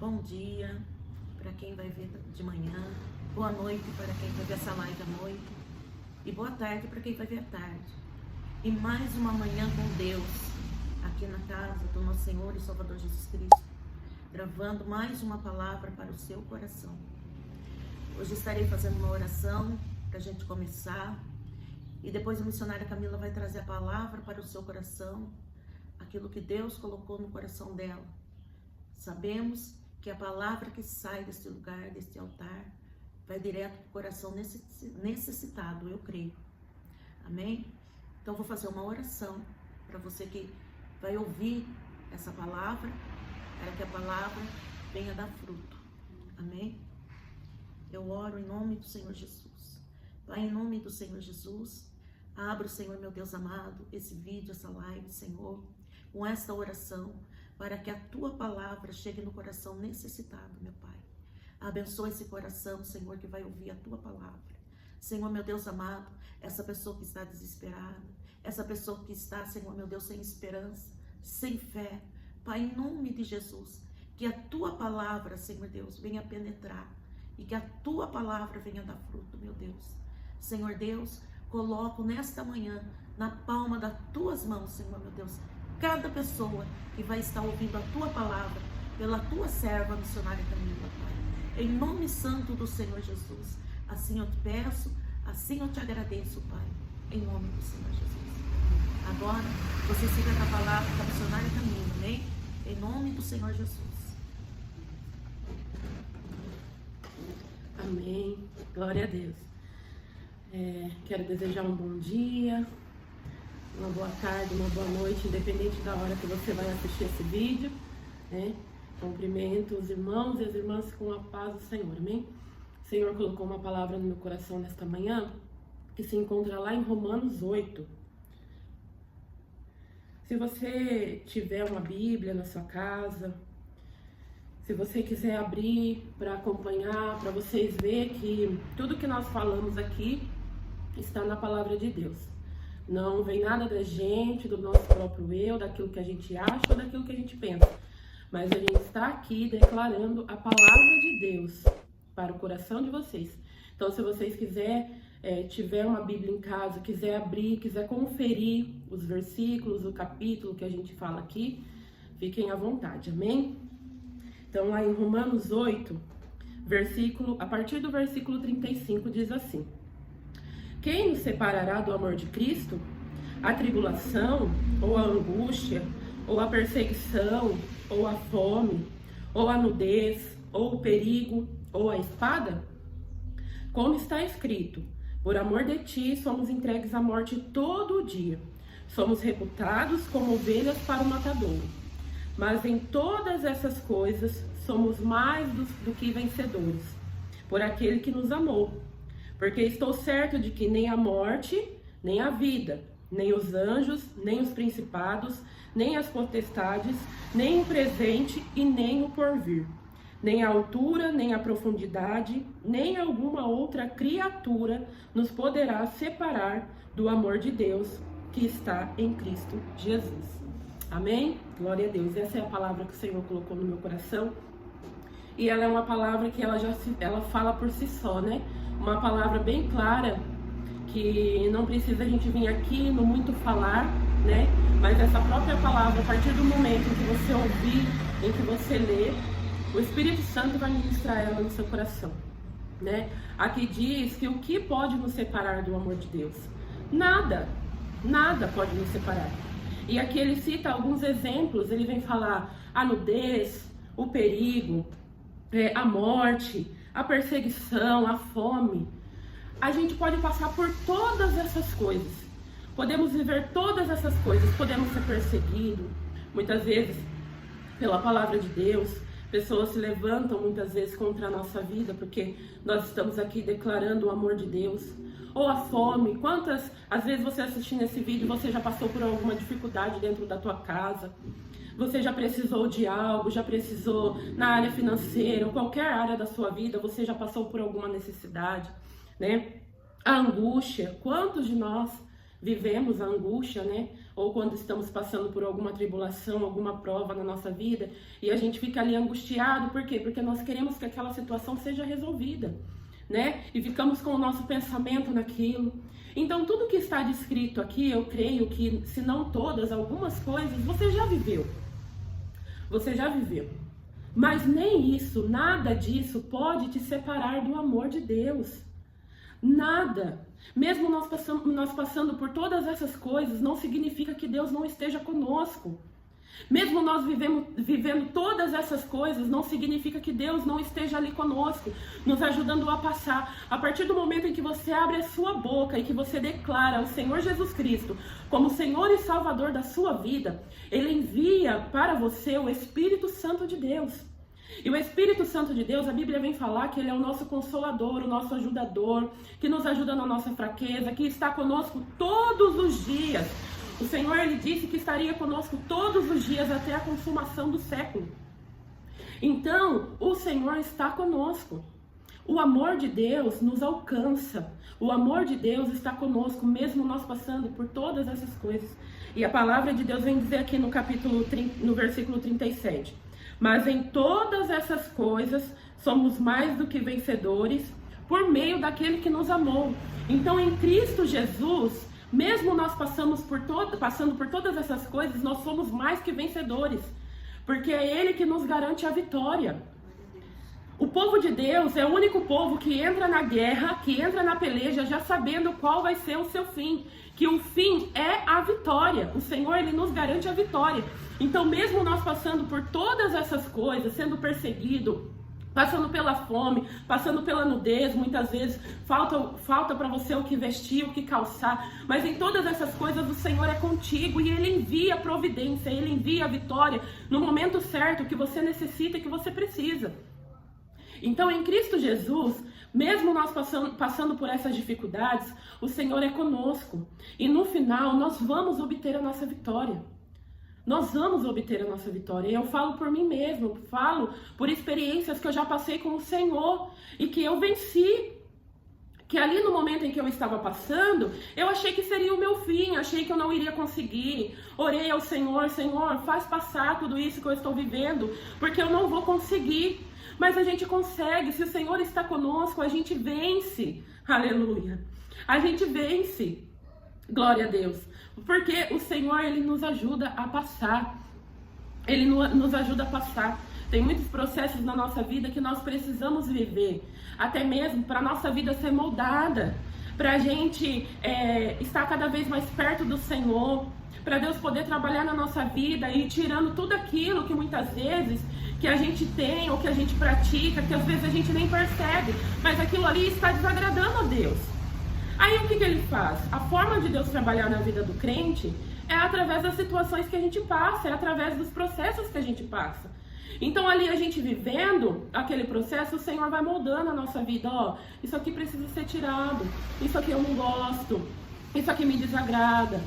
Bom dia para quem vai ver de manhã, boa noite para quem vai ver essa live à noite e boa tarde para quem vai ver à tarde. E mais uma manhã com Deus, aqui na casa do nosso Senhor e Salvador Jesus Cristo, gravando mais uma palavra para o seu coração. Hoje estarei fazendo uma oração para a gente começar e depois a missionária Camila vai trazer a palavra para o seu coração, aquilo que Deus colocou no coração dela. Sabemos que a palavra que sai deste lugar, deste altar, vai direto para o coração necessitado, eu creio. Amém? Então vou fazer uma oração para você que vai ouvir essa palavra, para que a palavra venha dar fruto. Amém? Eu oro em nome do Senhor Jesus. Pai, em nome do Senhor Jesus, abra, Senhor, meu Deus amado, esse vídeo, essa live, Senhor, com esta oração, para que a Tua palavra chegue no coração necessitado, meu Pai. Abençoa esse coração, Senhor, que vai ouvir a Tua palavra. Senhor, meu Deus amado, essa pessoa que está desesperada, essa pessoa que está, Senhor, meu Deus, sem esperança, sem fé, Pai, em nome de Jesus, que a Tua palavra, Senhor Deus, venha penetrar e que a Tua palavra venha dar fruto, meu Deus. Senhor Deus, coloco nesta manhã, na palma das Tuas mãos, Senhor, meu Deus, cada pessoa que vai estar ouvindo a Tua palavra, pela Tua serva missionária Camila, Pai. Em nome santo do Senhor Jesus, assim eu te peço, assim eu te agradeço, Pai, em nome do Senhor Jesus. Agora, você siga com a palavra da missionária Camila, amém? Em nome do Senhor Jesus. Amém. Glória a Deus. Quero desejar um bom dia, uma boa tarde, uma boa noite, independente da hora que você vai assistir esse vídeo, né? Cumprimento os irmãos e as irmãs com a paz do Senhor, amém? O Senhor colocou uma palavra no meu coração nesta manhã, que se encontra lá em Romanos 8. Se você tiver uma Bíblia na sua casa, se você quiser abrir para acompanhar, para vocês verem que tudo que nós falamos aqui está na palavra de Deus. Não vem nada da gente, do nosso próprio eu, daquilo que a gente acha ou daquilo que a gente pensa. Mas a gente está aqui declarando a palavra de Deus para o coração de vocês. Então, se vocês quiserem, tiver uma Bíblia em casa, quiser abrir, quiser conferir os versículos, o capítulo que a gente fala aqui, fiquem à vontade, amém? Então, lá em Romanos 8, a partir do versículo 35, diz assim: Quem nos separará do amor de Cristo? A tribulação, ou a angústia, ou a perseguição, ou a fome, ou a nudez, ou o perigo, ou a espada? Como está escrito, por amor de ti somos entregues à morte todo o dia. Somos reputados como ovelhas para o matadouro. Mas em todas essas coisas somos mais do que vencedores, por aquele que nos amou. Porque estou certo de que nem a morte, nem a vida, nem os anjos, nem os principados, nem as potestades, nem o presente e nem o porvir, nem a altura, nem a profundidade, nem alguma outra criatura nos poderá separar do amor de Deus que está em Cristo Jesus. Amém? Glória a Deus. Essa é a palavra que o Senhor colocou no meu coração. E ela é uma palavra que ela fala por si só, né? Uma palavra bem clara, que não precisa a gente vir aqui no muito falar, né? Mas essa própria palavra, a partir do momento em que você ouvir, em que você ler, o Espírito Santo vai ministrar ela no seu coração, né? Aqui diz que o que pode nos separar do amor de Deus? Nada, nada pode nos separar. E aqui ele cita alguns exemplos, ele vem falar a nudez, o perigo, a morte, a perseguição, a fome. A gente pode passar por todas essas coisas, podemos viver todas essas coisas, podemos ser perseguidos, muitas vezes, pela palavra de Deus. Pessoas se levantam muitas vezes contra a nossa vida, porque nós estamos aqui declarando o amor de Deus. Ou a fome. Às vezes você assistindo esse vídeo, você já passou por alguma dificuldade dentro da tua casa. Você já precisou de algo, já precisou na área financeira, ou qualquer área da sua vida, você já passou por alguma necessidade, né? A angústia. Quantos de nós vivemos a angústia, né? Ou quando estamos passando por alguma tribulação, alguma prova na nossa vida, e a gente fica ali angustiado, por quê? Porque nós queremos que aquela situação seja resolvida, né? E ficamos com o nosso pensamento naquilo. Então, tudo que está descrito aqui, eu creio que, se não todas, algumas coisas, você já viveu. Você já viveu. Mas nem isso, nada disso pode te separar do amor de Deus. Nada. Mesmo nós passando por todas essas coisas, não significa que Deus não esteja conosco. Mesmo nós vivendo todas essas coisas, não significa que Deus não esteja ali conosco, nos ajudando a passar. A partir do momento em que você abre a sua boca e que você declara o Senhor Jesus Cristo como Senhor e Salvador da sua vida, Ele envia para você o Espírito Santo de Deus. E o Espírito Santo de Deus, a Bíblia vem falar que Ele é o nosso consolador, o nosso ajudador, que nos ajuda na nossa fraqueza, que está conosco todos os dias. O Senhor, Ele disse que estaria conosco todos os dias até a consumação do século. Então, o Senhor está conosco. O amor de Deus nos alcança. O amor de Deus está conosco, mesmo nós passando por todas essas coisas. E a palavra de Deus vem dizer aqui no versículo 37. Mas em todas essas coisas somos mais do que vencedores por meio daquele que nos amou. Então, em Cristo Jesus, mesmo nós passando por todas essas coisas, nós somos mais que vencedores, porque é Ele que nos garante a vitória. O povo de Deus é o único povo que entra na guerra, que entra na peleja, já sabendo qual vai ser o seu fim, que o fim é a vitória. O Senhor, Ele nos garante a vitória. Então, mesmo nós passando por todas essas coisas, sendo perseguido, passando pela fome, passando pela nudez, muitas vezes falta para você o que vestir, o que calçar, mas em todas essas coisas o Senhor é contigo e Ele envia a providência, Ele envia a vitória no momento certo que você necessita e que você precisa. Então, em Cristo Jesus, mesmo nós passando por essas dificuldades, o Senhor é conosco e no final nós vamos obter a nossa vitória. Nós vamos obter a nossa vitória. E eu falo por mim mesmo, falo por experiências que eu já passei com o Senhor e que eu venci. Que ali no momento em que eu estava passando, eu achei que seria o meu fim, achei que eu não iria conseguir. Orei ao Senhor, Senhor, faz passar tudo isso que eu estou vivendo, porque eu não vou conseguir. Mas a gente consegue, se o Senhor está conosco, a gente vence. Aleluia. A gente vence. Glória a Deus. Porque o Senhor, Ele nos ajuda a passar. Ele nos ajuda a passar. Tem muitos processos na nossa vida que nós precisamos viver. Até mesmo para a nossa vida ser moldada. Para a gente estar cada vez mais perto do Senhor. Para Deus poder trabalhar na nossa vida e ir tirando tudo aquilo que muitas vezes que a gente tem ou que a gente pratica, que às vezes a gente nem percebe. Mas aquilo ali está desagradando a Deus. Aí o que Ele faz? A forma de Deus trabalhar na vida do crente é através das situações que a gente passa, é através dos processos que a gente passa. Então ali a gente vivendo aquele processo, o Senhor vai moldando a nossa vida. Ó, isso aqui precisa ser tirado, isso aqui eu não gosto, isso aqui me desagrada.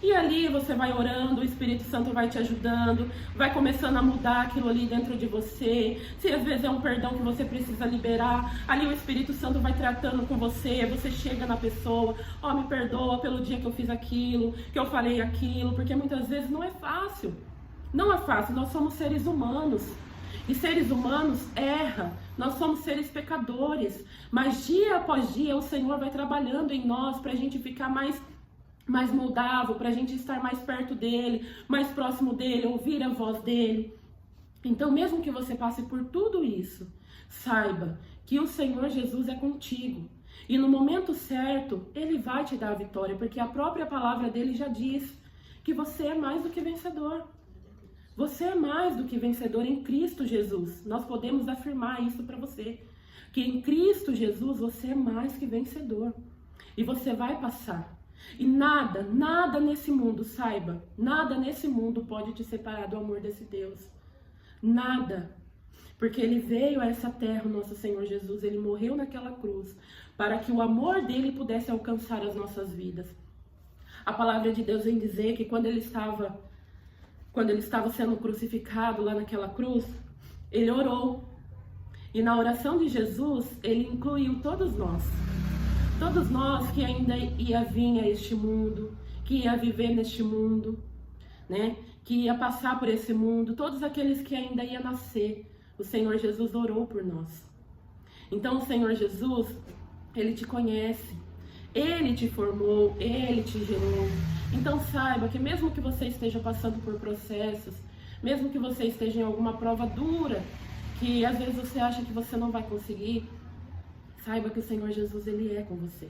E ali você vai orando, o Espírito Santo vai te ajudando, vai começando a mudar aquilo ali dentro de você. Se às vezes é um perdão que você precisa liberar, ali o Espírito Santo vai tratando com você, você chega na pessoa, ó, me perdoa pelo dia que eu fiz aquilo, que eu falei aquilo, porque muitas vezes não é fácil. Não é fácil, nós somos seres humanos. E seres humanos erram, nós somos seres pecadores. Mas dia após dia o Senhor vai trabalhando em nós para a gente ficar mais moldável, para a gente estar mais perto dele, mais próximo dele, ouvir a voz dele. Então, mesmo que você passe por tudo isso, saiba que o Senhor Jesus é contigo. E no momento certo, Ele vai te dar a vitória, porque a própria palavra dele já diz que você é mais do que vencedor. Você é mais do que vencedor em Cristo Jesus. Nós podemos afirmar isso para você, que em Cristo Jesus você é mais que vencedor. E você vai passar. E nada nesse mundo, saiba, nada nesse mundo pode te separar do amor desse Deus. Nada. Porque Ele veio a essa terra, o nosso Senhor Jesus, Ele morreu naquela cruz, para que o amor dele pudesse alcançar as nossas vidas. A palavra de Deus vem dizer que quando ele estava sendo crucificado lá naquela cruz, Ele orou. E na oração de Jesus, Ele incluiu todos nós. Todos nós que ainda ia vir a este mundo, que ia viver neste mundo, né? Que ia passar por esse mundo, todos aqueles que ainda iam nascer. O Senhor Jesus orou por nós. Então o Senhor Jesus, Ele te conhece, Ele te formou, Ele te gerou. Então saiba que mesmo que você esteja passando por processos, mesmo que você esteja em alguma prova dura, que às vezes você acha que você não vai conseguir, saiba que o Senhor Jesus, Ele é com você.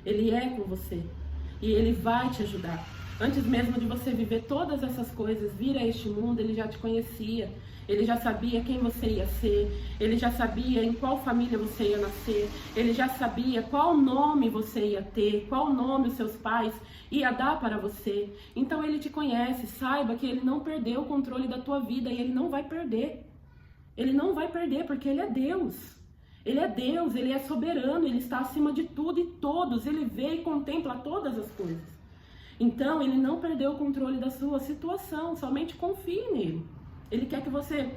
Ele é com você. E Ele vai te ajudar. Antes mesmo de você viver todas essas coisas, vir a este mundo, Ele já te conhecia. Ele já sabia quem você ia ser. Ele já sabia em qual família você ia nascer. Ele já sabia qual nome você ia ter, qual nome os seus pais ia dar para você. Então Ele te conhece. Saiba que Ele não perdeu o controle da tua vida e Ele não vai perder. Ele não vai perder porque Ele é Deus. Ele é Deus, Ele é soberano, Ele está acima de tudo e todos. Ele vê e contempla todas as coisas. Então Ele não perdeu o controle da sua situação. Somente confie nele. Ele quer que você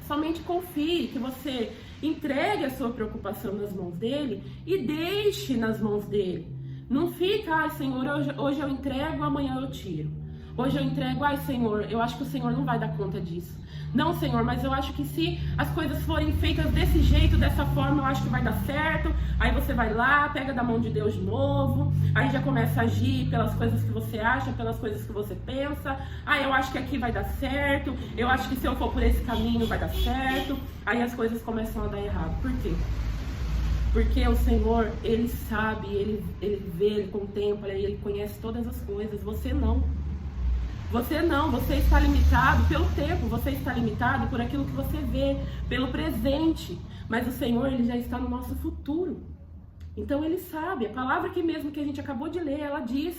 somente confie, que você entregue a sua preocupação nas mãos dele e deixe nas mãos dele. Não fica, Senhor, hoje eu entrego, amanhã eu tiro. Hoje eu entrego, Senhor, eu acho que o Senhor não vai dar conta disso. Não, Senhor, mas eu acho que se as coisas forem feitas desse jeito, dessa forma, eu acho que vai dar certo. Aí você vai lá, pega da mão de Deus de novo, aí já começa a agir pelas coisas que você acha, pelas coisas que você pensa. Eu acho que aqui vai dar certo, eu acho que se eu for por esse caminho vai dar certo. Aí as coisas começam a dar errado. Por quê? Porque o Senhor, Ele sabe, Ele vê, Ele contempla, Ele conhece todas as coisas. Você não. Você não, você está limitado pelo tempo, você está limitado por aquilo que você vê, pelo presente. Mas o Senhor, Ele já está no nosso futuro. Então Ele sabe, a palavra que mesmo que a gente acabou de ler, ela diz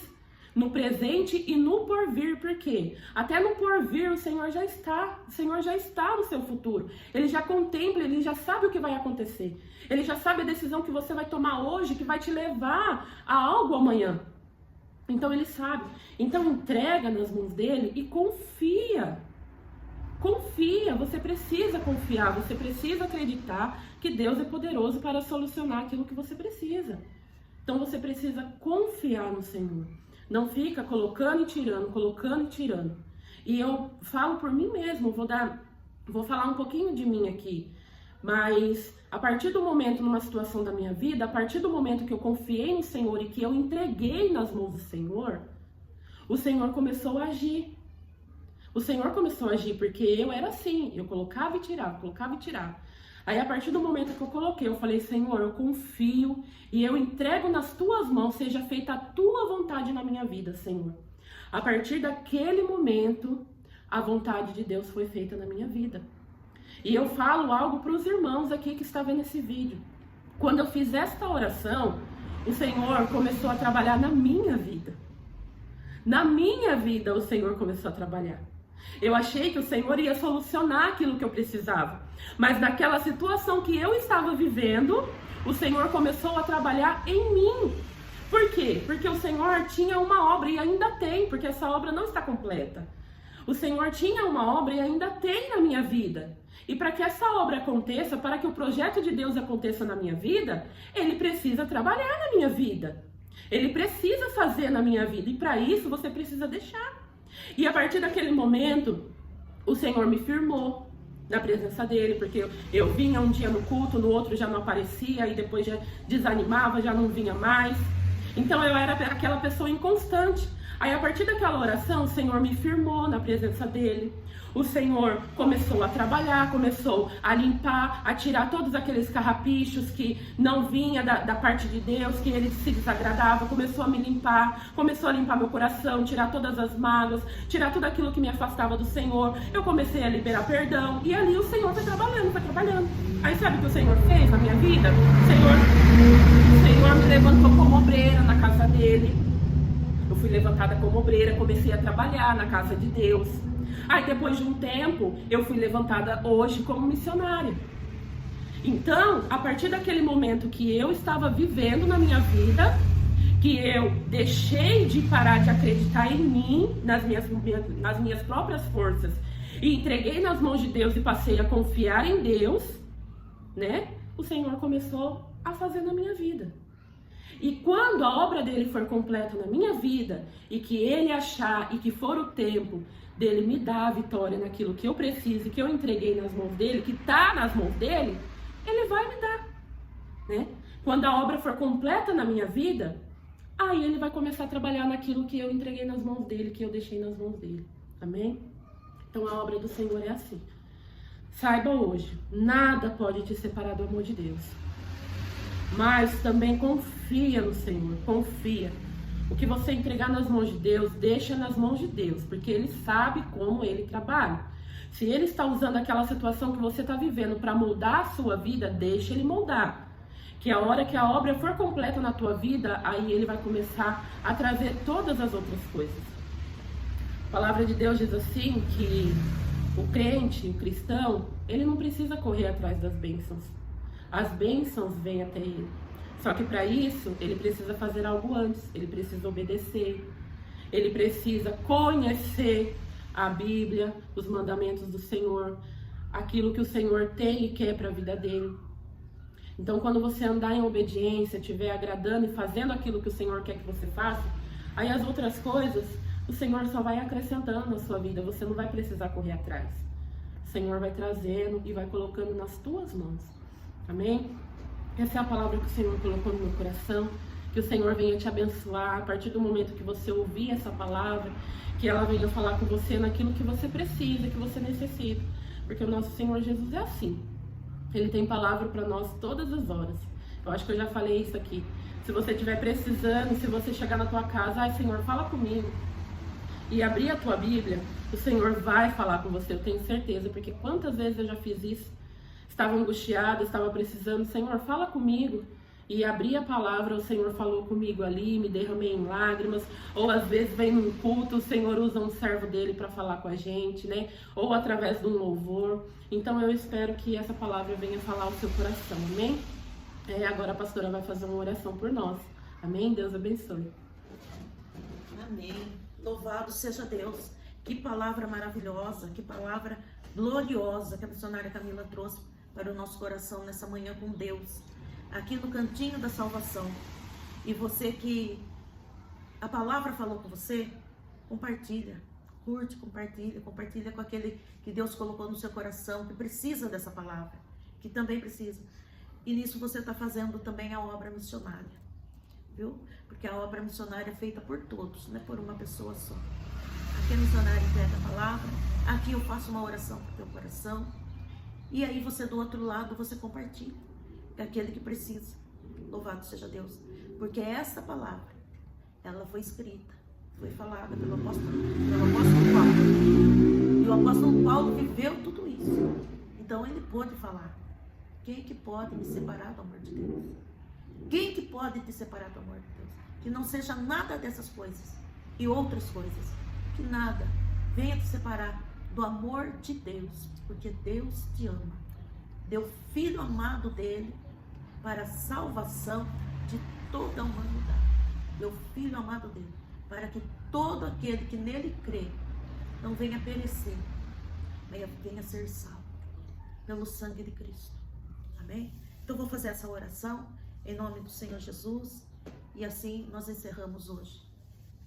no presente e no porvir. Por quê? Até no porvir o Senhor já está no seu futuro. Ele já contempla, Ele já sabe o que vai acontecer. Ele já sabe a decisão que você vai tomar hoje, que vai te levar a algo amanhã. Então Ele sabe. Então entrega nas mãos dele e confia. Confia, você precisa confiar, você precisa acreditar que Deus é poderoso para solucionar aquilo que você precisa. Então você precisa confiar no Senhor. Não fica colocando e tirando. E eu falo por mim mesmo, vou falar um pouquinho de mim aqui. Mas a partir do momento, numa situação da minha vida, a partir do momento que eu confiei no Senhor e que eu entreguei nas mãos do Senhor, o Senhor começou a agir. O Senhor começou a agir porque eu era assim, eu colocava e tirava. Aí a partir do momento que eu coloquei, eu falei, Senhor, eu confio e eu entrego nas tuas mãos, seja feita a tua vontade na minha vida, Senhor. A partir daquele momento, a vontade de Deus foi feita na minha vida. E eu falo algo para os irmãos aqui que estão vendo esse vídeo. Quando eu fiz esta oração, o Senhor começou a trabalhar na minha vida. Na minha vida o Senhor começou a trabalhar. Eu achei que o Senhor ia solucionar aquilo que eu precisava. Mas naquela situação que eu estava vivendo, o Senhor começou a trabalhar em mim. Por quê? Porque o Senhor tinha uma obra e ainda tem, porque essa obra não está completa. O Senhor tinha uma obra e ainda tem na minha vida. E para que essa obra aconteça, para que o projeto de Deus aconteça na minha vida, Ele precisa trabalhar na minha vida. Ele precisa fazer na minha vida. E para isso você precisa deixar. E a partir daquele momento, o Senhor me firmou na presença dele, porque eu vinha um dia no culto, no outro já não aparecia, e depois já desanimava, já não vinha mais. Então eu era aquela pessoa inconstante. Aí a partir daquela oração, o Senhor me firmou na presença dele. O Senhor começou a trabalhar, começou a limpar, a tirar todos aqueles carrapichos que não vinha da parte de Deus, que ele se desagradava. Começou a me limpar, começou a limpar meu coração, tirar todas as mágoas, tirar tudo aquilo que me afastava do Senhor. Eu comecei a liberar perdão e ali o Senhor foi trabalhando. Aí sabe o que o Senhor fez na minha vida? O Senhor me levantou como obreira na casa dele. Eu fui levantada como obreira, comecei a trabalhar na casa de Deus. Aí depois de um tempo, eu fui levantada hoje como missionária. Então, a partir daquele momento que eu estava vivendo na minha vida, que eu deixei de parar de acreditar em mim, nas minhas próprias forças, e entreguei nas mãos de Deus e passei a confiar em Deus, né? O Senhor começou a fazer na minha vida. E quando a obra dele for completa na minha vida, e que ele achar, e que for o tempo dele me dar a vitória naquilo que eu preciso, que eu entreguei nas mãos dele, que está nas mãos dele, ele vai me dar, né? Quando a obra for completa na minha vida, aí ele vai começar a trabalhar naquilo que eu entreguei nas mãos dele, que eu deixei nas mãos dele. Amém? Então a obra do Senhor é assim. Saiba hoje, nada pode te separar do amor de Deus. Mas também confia no Senhor, confia. O que você entregar nas mãos de Deus, deixa nas mãos de Deus, porque Ele sabe como Ele trabalha. Se Ele está usando aquela situação que você está vivendo para moldar a sua vida, deixa Ele moldar. Que a hora que a obra for completa na tua vida, aí Ele vai começar a trazer todas as outras coisas. A palavra de Deus diz assim que o crente, o cristão, ele não precisa correr atrás das bênçãos. As bênçãos vêm até ele. Só que para isso, ele precisa fazer algo antes. Ele precisa obedecer. Ele precisa conhecer a Bíblia, os mandamentos do Senhor, aquilo que o Senhor tem e quer para a vida dele. Então, quando você andar em obediência, estiver agradando e fazendo aquilo que o Senhor quer que você faça, aí as outras coisas, o Senhor só vai acrescentando na sua vida. Você não vai precisar correr atrás. O Senhor vai trazendo e vai colocando nas tuas mãos. Amém? Essa é a palavra que o Senhor colocou no meu coração. Que o Senhor venha te abençoar a partir do momento que você ouvir essa palavra. Que ela venha falar com você naquilo que você precisa, que você necessita. Porque o nosso Senhor Jesus é assim. Ele tem palavra para nós todas as horas. Eu acho que eu já falei isso aqui. Se você estiver precisando, se você chegar na tua casa, ai Senhor, fala comigo. E abrir a tua Bíblia, o Senhor vai falar com você, eu tenho certeza. Porque quantas vezes eu já fiz isso. Estava angustiada, estava precisando, Senhor, fala comigo. E abri a palavra, o Senhor falou comigo ali, me derramei em lágrimas. Ou às vezes vem num culto, o Senhor usa um servo dele para falar com a gente, né? Ou através de um louvor. Então eu espero que essa palavra venha falar ao seu coração, amém? Agora a pastora vai fazer uma oração por nós, amém? Deus abençoe. Amém. Louvado seja Deus. Que palavra maravilhosa, que palavra gloriosa que a missionária Camila trouxe para o nosso coração nessa manhã com Deus, aqui no cantinho da salvação. E você que a palavra falou com você, compartilha, curte, compartilha com aquele que Deus colocou no seu coração, que precisa dessa palavra, que também precisa. E nisso você está fazendo também a obra missionária, viu? Porque a obra missionária é feita por todos, não é por uma pessoa só. Aqui a missionária entrega a palavra, aqui eu faço uma oração para o teu coração. E aí você do outro lado, você compartilha com aquele que precisa. Louvado seja Deus. Porque essa palavra, ela foi escrita, foi falada pelo apóstolo Paulo. E o apóstolo Paulo viveu tudo isso. Então ele pôde falar. Quem que pode me separar do amor de Deus? Quem que pode te separar do amor de Deus? Que não seja nada dessas coisas e outras coisas. Que nada venha te separar do amor de Deus, porque Deus te ama. Deu Filho amado dele para a salvação de toda a humanidade. Deu Filho amado dele para que todo aquele que nele crê não venha perecer, venha ser salvo pelo sangue de Cristo. Amém? Então vou fazer essa oração em nome do Senhor Jesus e assim nós encerramos hoje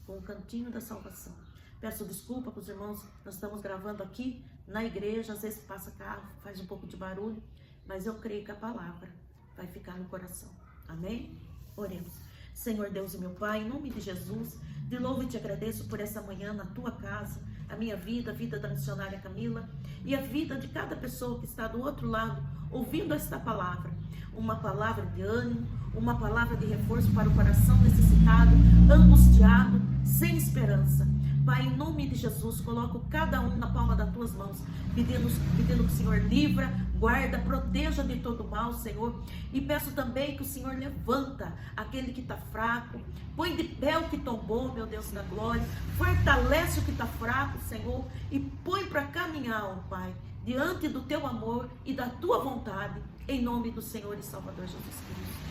com o cantinho da salvação. Peço desculpa para os irmãos, nós estamos gravando aqui na igreja, às vezes passa carro, faz um pouco de barulho, mas eu creio que a palavra vai ficar no coração. Amém? Oremos. Senhor Deus e meu Pai, em nome de Jesus, te louvo e te agradeço por essa manhã na tua casa, a minha vida, a vida da missionária Camila e a vida de cada pessoa que está do outro lado ouvindo esta palavra. Uma palavra de ânimo, uma palavra de reforço para o coração necessitado, angustiado, sem esperança. Pai, em nome de Jesus, coloco cada um na palma das tuas mãos, pedindo que o Senhor livra, guarda, proteja de todo mal, Senhor. E peço também que o Senhor levanta aquele que está fraco, põe de pé o que tombou, meu Deus da glória, fortalece o que está fraco, Senhor, e põe para caminhar, ó Pai, diante do teu amor e da tua vontade, em nome do Senhor e Salvador Jesus Cristo.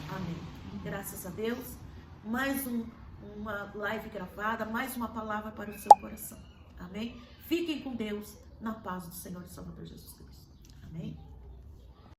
Amém. Graças a Deus, mais uma live gravada, mais uma palavra para o seu coração. Amém? Fiquem com Deus, na paz do Senhor e Salvador Jesus Cristo. Amém?